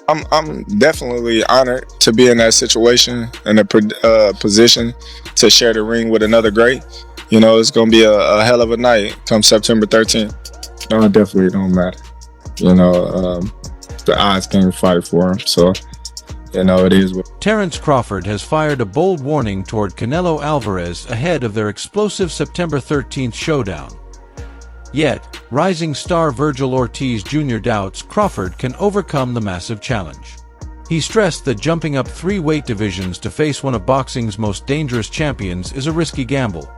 I'm definitely honored to be in that situation and a position to share the ring with another great. You know, it's gonna be a hell of a night come September 13th. No, it definitely don't matter. You know, the odds can't fight for him, so you know it is. Terence Crawford has fired a bold warning toward Canelo Alvarez ahead of their explosive September 13th showdown. Yet, rising star Virgil Ortiz Jr. doubts Crawford can overcome the massive challenge. He stressed that jumping up 3 weight divisions to face one of boxing's most dangerous champions is a risky gamble.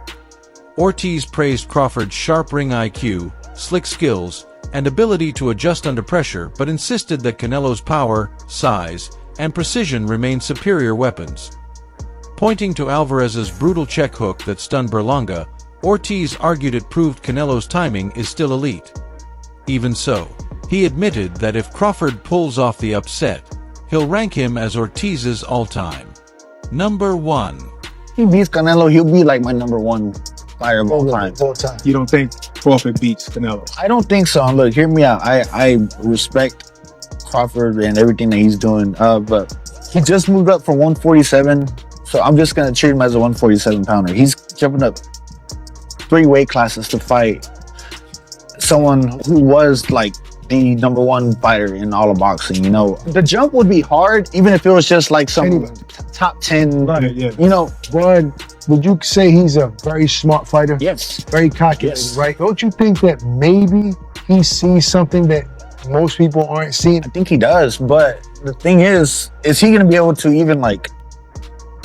Ortiz praised Crawford's sharp ring IQ, slick skills, and ability to adjust under pressure, but insisted that Canelo's power, size, and precision remain superior weapons. Pointing to Alvarez's brutal check hook that stunned Berlanga, Ortiz argued it proved Canelo's timing is still elite. Even so, he admitted that if Crawford pulls off the upset, he'll rank him as Ortiz's all-time number 1. He beats Canelo, he'll be like my number 1 fighter of all time. You don't think Crawford beats Canelo? I don't think so. Look, hear me out. I respect Crawford and everything that he's doing, but he just moved up from 147, so I'm just gonna treat him as a 147 pounder. He's jumping up 3 weight classes to fight someone who was like the number 1 fighter in all of boxing. You know, the jump would be hard, even if it was just like some top 10. Right, yeah. You know, Bud, would you say he's a very smart fighter? Yes. Very calculated, Yes. right? Don't you think that maybe he sees something that most people aren't seeing? I think he does, but the thing is he gonna be able to even like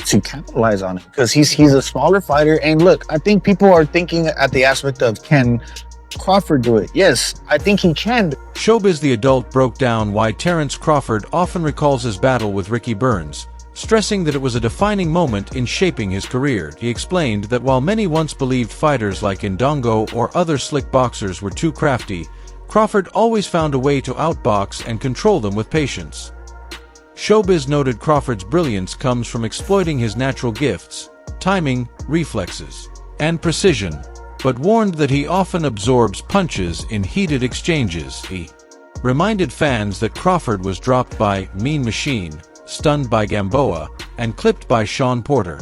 to capitalize on it? Because he's a smaller fighter, and look, I think people are thinking at the aspect of, can Crawford do it? Yes, I think he can. Showbiz the Adult broke down why Terence Crawford often recalls his battle with Ricky Burns, stressing that it was a defining moment in shaping his career. He explained that while many once believed fighters like Indongo or other slick boxers were too crafty, Crawford always found a way to outbox and control them with patience. Showbiz noted Crawford's brilliance comes from exploiting his natural gifts, timing, reflexes, and precision, but warned that he often absorbs punches in heated exchanges. He reminded fans that Crawford was dropped by Mean Machine, stunned by Gamboa, and clipped by Sean Porter.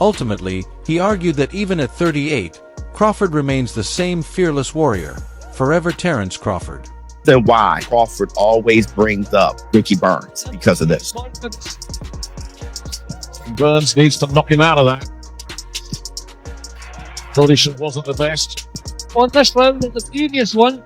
Ultimately, he argued that even at 38, Crawford remains the same fearless warrior, forever Terence Crawford. Then why Crawford always brings up Ricky Burns because of this. Burns needs to knock him out of that. Condition wasn't the best. On this one, the previous one.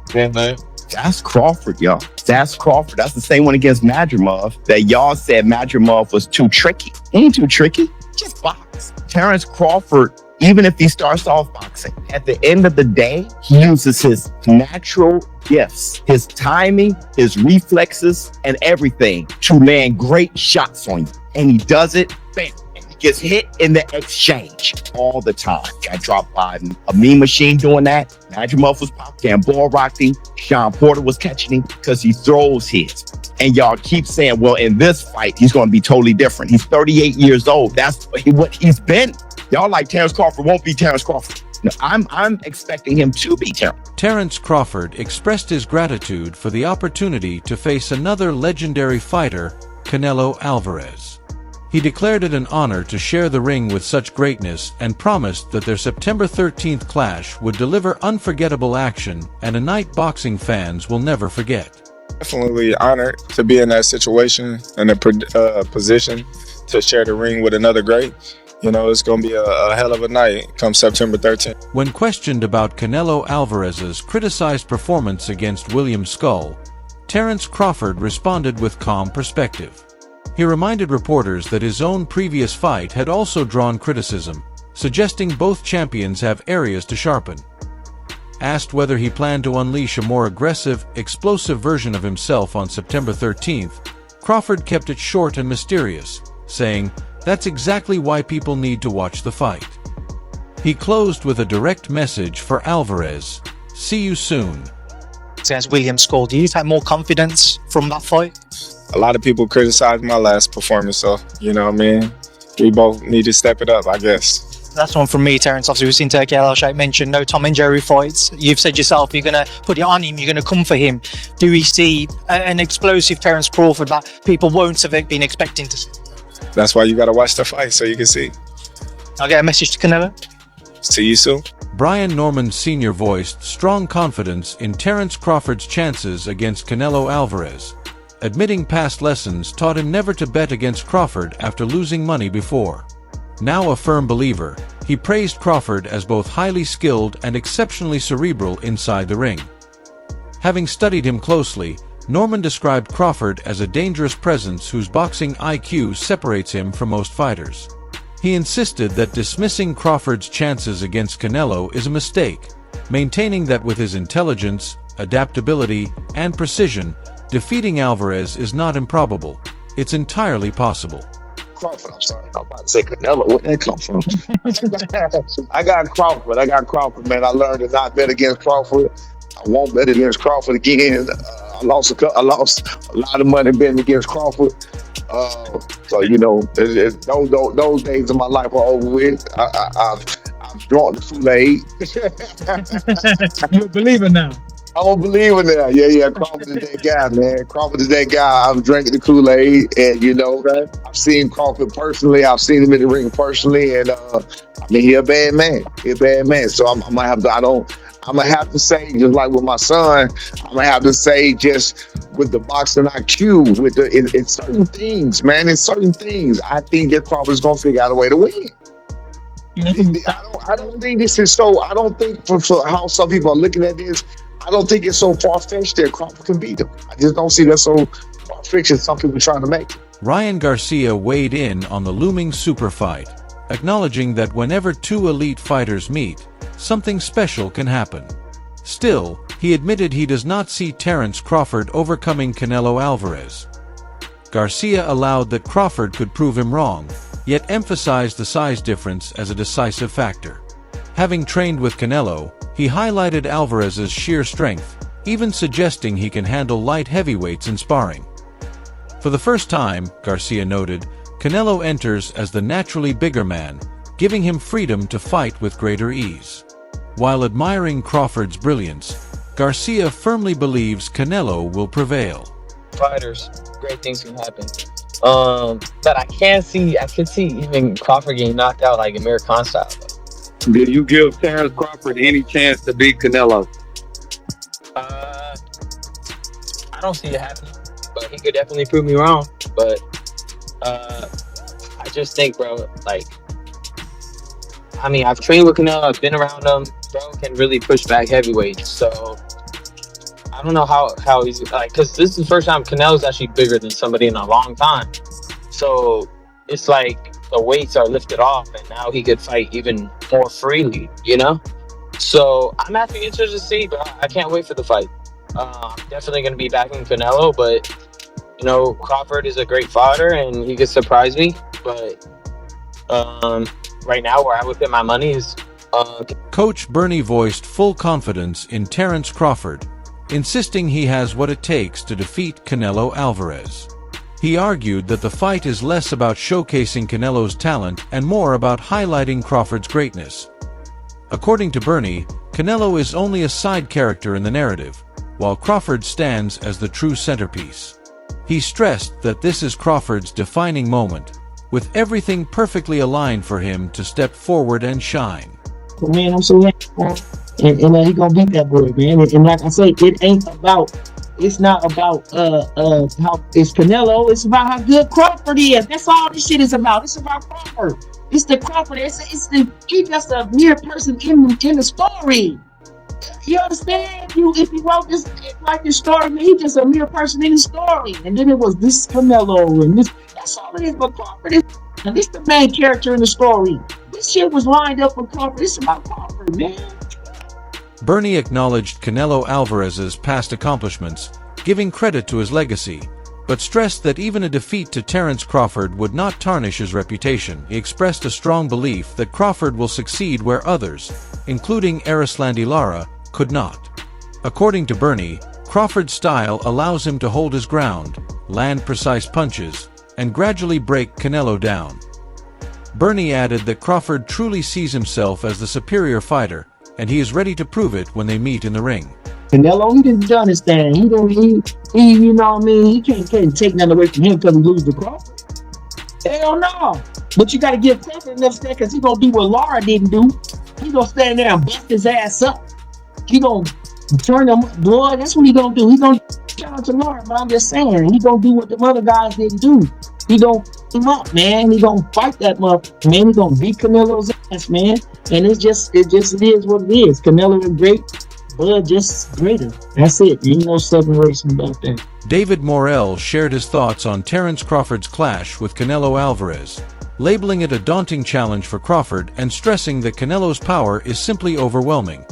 Again, though. That's Crawford, y'all. That's Crawford. That's the same one against Madrimov that y'all said Madrimov was too tricky. He ain't too tricky. Just box. Terence Crawford, even if he starts off boxing, at the end of the day, he uses his natural gifts, his timing, his reflexes, and everything to land great shots on you. And he does it, bam. Gets hit in the exchange all the time. Got dropped by a Mean Machine doing that. Madrimov was popped. Gamboa rocked him. Sean Porter was catching him because he throws his. And y'all keep saying, well, in this fight, he's going to be totally different. He's 38 years old. That's what he's been. Y'all like Terence Crawford won't be Terence Crawford. No, I'm expecting him to be Terence. Terence Crawford expressed his gratitude for the opportunity to face another legendary fighter, Canelo Alvarez. He declared it an honor to share the ring with such greatness and promised that their September 13th clash would deliver unforgettable action and a night boxing fans will never forget. Definitely honored to be in that situation and a position to share the ring with another great. You know, it's going to be a hell of a night come September 13th. When questioned about Canelo Alvarez's criticized performance against William Skull, Terence Crawford responded with calm perspective. He reminded reporters that his own previous fight had also drawn criticism, suggesting both champions have areas to sharpen. Asked whether he planned to unleash a more aggressive, explosive version of himself on September 13th, Crawford kept it short and mysterious, saying, "That's exactly why people need to watch the fight." He closed with a direct message for Alvarez: "See you soon." Against William Skull, do you have more confidence from that fight? A lot of people criticized my last performance, so, you know what I mean? We both need to step it up, I guess. That's one from me, Terence. Obviously, we've seen Turkey Al Shaikh mention no Tom and Jerry fights. You've said yourself you're going to put it on him, you're going to come for him. Do we see an explosive Terence Crawford that people won't have been expecting to see? That's why you got to watch the fight so you can see. I'll get a message to Canelo. See you soon. Brian Norman Sr. voiced strong confidence in Terence Crawford's chances against Canelo Alvarez, admitting past lessons taught him never to bet against Crawford after losing money before. Now a firm believer, he praised Crawford as both highly skilled and exceptionally cerebral inside the ring. Having studied him closely, Norman described Crawford as a dangerous presence whose boxing IQ separates him from most fighters. He insisted that dismissing Crawford's chances against Canelo is a mistake, maintaining that with his intelligence, adaptability, and precision, defeating Alvarez is not improbable. It's entirely possible. Crawford, I'm sorry. I'm about to say Canelo. Where did that come from? I got Crawford, man. I learned to not bet against Crawford. I won't bet against Crawford again. I lost a lot of money betting against Crawford. So you know, those days of my life are over with. I've drunk the Kool-Aid. You're a believer now. I'm a believer now. Yeah. Crawford is that guy, man. Crawford is that guy. I'm drinking the Kool-Aid, and you know, I've seen Crawford personally. I've seen him in the ring personally, and I mean, he's a bad man. So I'm gonna have to. I'm gonna have to say, just like with my son, I'm gonna have to say, just with the boxing IQ, with in certain things, man, in certain things, I think that Crawford's gonna figure out a way to win. I don't think this is so. I don't think for how some people are looking at this, I don't think it's so far-fetched that Crawford can beat him. I just don't see that so far-fetched as some people are trying to make it. Ryan Garcia weighed in on the looming super fight, acknowledging that whenever two elite fighters meet, something special can happen. Still, he admitted he does not see Terence Crawford overcoming Canelo Alvarez. Garcia allowed that Crawford could prove him wrong, yet emphasized the size difference as a decisive factor. Having trained with Canelo, he highlighted Alvarez's sheer strength, even suggesting he can handle light heavyweights in sparring. For the first time, Garcia noted, Canelo enters as the naturally bigger man, giving him freedom to fight with greater ease. While admiring Crawford's brilliance, Garcia firmly believes Canelo will prevail. Fighters, great things can happen. But I could see even Crawford getting knocked out like Amir Khan style. Did you give Terence Crawford any chance to beat Canelo? I don't see it happening, but he could definitely prove me wrong. But I just think, bro, like, I mean, I've trained with Canelo, I've been around him. Bro can really push back heavyweights, so I don't know how he's like, because this is the first time Canelo's actually bigger than somebody in a long time. So it's like the weights are lifted off, and now he could fight even more freely, you know? So I'm actually interested to see, but I can't wait for the fight. I'm definitely going to be backing Canelo, but, you know, Crawford is a great fighter, and he could surprise me. But right now, where I would put my money is... Coach Bernie voiced full confidence in Terence Crawford, insisting he has what it takes to defeat Canelo Alvarez. He argued that the fight is less about showcasing Canelo's talent and more about highlighting Crawford's greatness. According to Bernie, Canelo is only a side character in the narrative, while Crawford stands as the true centerpiece. He stressed that this is Crawford's defining moment, with everything perfectly aligned for him to step forward and shine. Man, I'm so happy for him. And he gonna beat that boy, man. And like I say, it's not about how it's Canelo, it's about how good Crawford is. That's all this shit is about. It's about Crawford. It's the Crawford. He's just a mere person in the story. You understand? If you wrote this story, man, he's just a mere person in the story. And then it was this Canelo and this. That's all it is. But Crawford is, and this the main character in the story. This shit was lined up for Crawford. It's about Crawford, man. Bernie acknowledged Canelo Alvarez's past accomplishments, giving credit to his legacy, but stressed that even a defeat to Terence Crawford would not tarnish his reputation. He expressed a strong belief that Crawford will succeed where others, including Erislandy Lara, could not. According to Bernie, Crawford's style allows him to hold his ground, land precise punches, and gradually break Canelo down. Bernie added that Crawford truly sees himself as the superior fighter, and he is ready to prove it when they meet in the ring. Canelo, he didn't understand. He don't. He you know what I mean. He can't take nothing away from him because he lose to Crawford. Hell no. But you got to give Crawford enough stand because he gonna do what Laura didn't do. He gonna stand there and bust his ass up. He gonna turn him, boy. That's what he gonna do. He gonna challenge to Laura. But I'm just saying, he gonna do what the other guys didn't do. He gonna him up, man. He gonna fight that motherfucker, man. He gonna beat Canelo's ass, man. And it is what it is. Canelo is great, Bud just greater. That's it. Ain't no separation about that. David Morrell shared his thoughts on Terence Crawford's clash with Canelo Alvarez, labeling it a daunting challenge for Crawford and stressing that Canelo's power is simply overwhelming.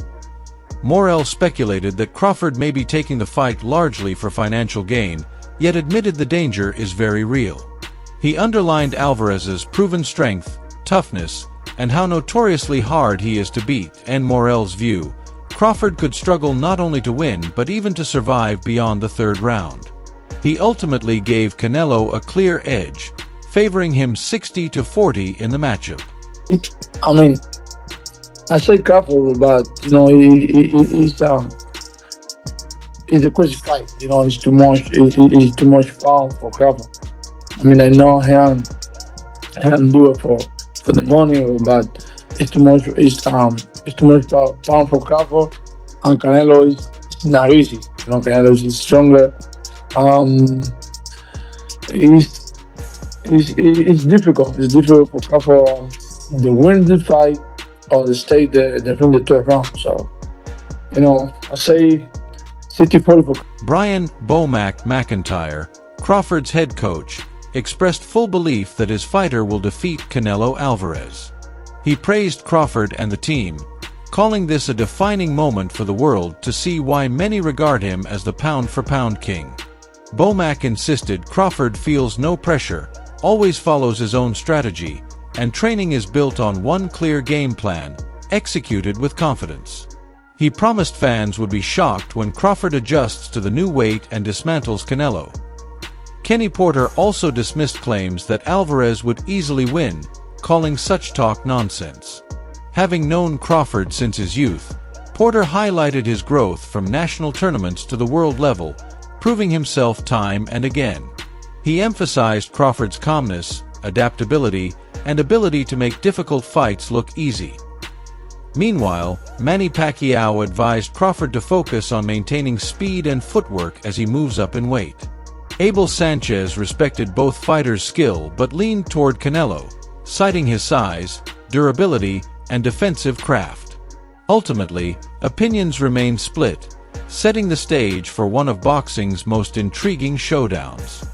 Morrell speculated that Crawford may be taking the fight largely for financial gain, yet admitted the danger is very real. He underlined Alvarez's proven strength, toughness, and how notoriously hard he is to beat, and Morrell's view, Crawford could struggle not only to win but even to survive beyond the third round. He ultimately gave Canelo a clear edge, favoring him 60-40 in the matchup. I mean, I say Crawford, but it's a crazy fight. It's too much. It's too much pound for Crawford. I mean, I know him do it for the money, but it's too much. It's too much pound for Crawford, and Canelo is not easy. Canelo is stronger. It's difficult. It's difficult for Crawford to win the fight or to stay from the third round. So, I say 60-40 for Brian "Bomac" McIntyre, Crawford's head coach, expressed full belief that his fighter will defeat Canelo Alvarez. He praised Crawford and the team, calling this a defining moment for the world to see why many regard him as the pound-for-pound king. Bomac insisted Crawford feels no pressure, always follows his own strategy, and training is built on one clear game plan, executed with confidence. He promised fans would be shocked when Crawford adjusts to the new weight and dismantles Canelo. Kenny Porter also dismissed claims that Alvarez would easily win, calling such talk nonsense. Having known Crawford since his youth, Porter highlighted his growth from national tournaments to the world level, proving himself time and again. He emphasized Crawford's calmness, adaptability, and ability to make difficult fights look easy. Meanwhile, Manny Pacquiao advised Crawford to focus on maintaining speed and footwork as he moves up in weight. Abel Sanchez respected both fighters' skill but leaned toward Canelo, citing his size, durability, and defensive craft. Ultimately, opinions remained split, setting the stage for one of boxing's most intriguing showdowns.